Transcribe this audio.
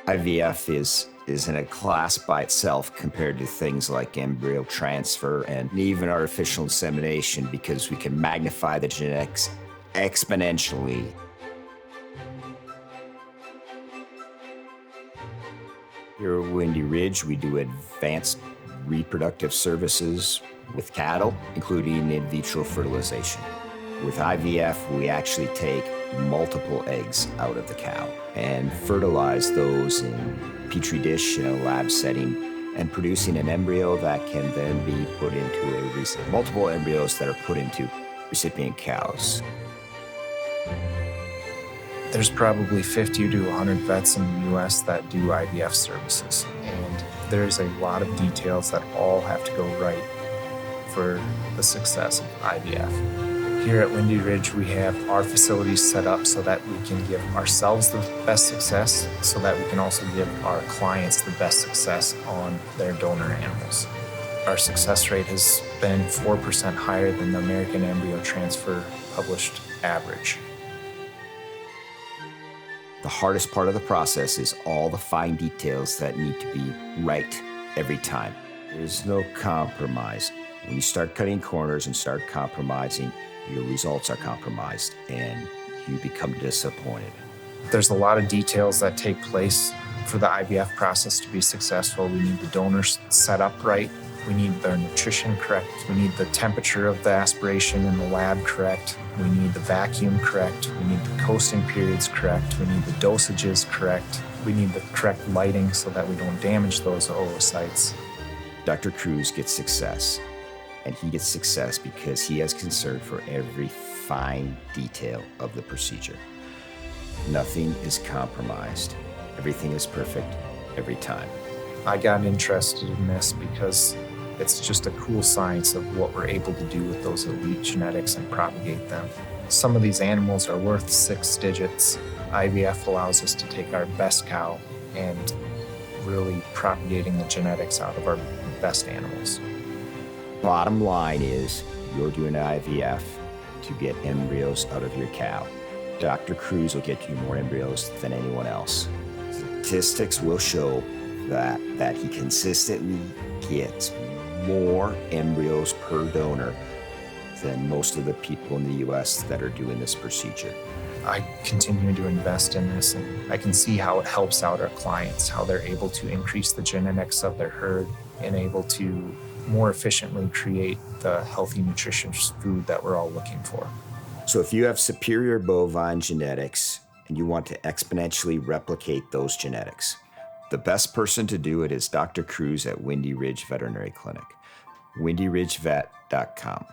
IVF is in a class by itself compared to things like embryo transfer and even artificial insemination because we can magnify the genetics exponentially. Here at Windy Ridge, we do advanced reproductive services with cattle, including in vitro fertilization. With IVF, we actually take multiple eggs out of the cow and fertilize those in Petri dish in a lab setting and producing an embryo that can then be put into a recipient. Multiple embryos that are put into recipient cows. There's probably 50 to 100 vets in the U.S. that do IVF services, and there's a lot of details that all have to go right for the success of IVF. Here at Windy Ridge, we have our facilities set up so that we can give ourselves the best success, so that we can also give our clients the best success on their donor animals. Our success rate has been 4% higher than the American Embryo Transfer published average. The hardest part of the process is all the fine details that need to be right every time. There's no compromise. When you start cutting corners and start compromising, your results are compromised and you become disappointed. There's a lot of details that take place for the IVF process to be successful. We need the donors set up right. We need their nutrition correct. We need the temperature of the aspiration in the lab correct. We need the vacuum correct. We need the coasting periods correct. We need the dosages correct. We need the correct lighting so that we don't damage those oocytes. Dr. Kroeze gets success, and he gets success because he has concern for every fine detail of the procedure. Nothing is compromised. Everything is perfect every time. I got interested in this because it's just a cool science of what we're able to do with those elite genetics and propagate them. Some of these animals are worth 6 digits. IVF allows us to take our best cow and really propagating the genetics out of our best animals. Bottom line is you're doing IVF to get embryos out of your cow. Dr. Kroeze will get you more embryos than anyone else. Statistics will show that he consistently gets more embryos per donor than most of the people in the U.S. that are doing this procedure. I continue to invest in this, and I can see how it helps out our clients, how they're able to increase the genetics of their herd and able to more efficiently create the healthy, nutritious food that we're all looking for. So if you have superior bovine genetics and you want to exponentially replicate those genetics, the best person to do it is Dr. Kroeze at Windy Ridge Veterinary Clinic, windyridgevet.com.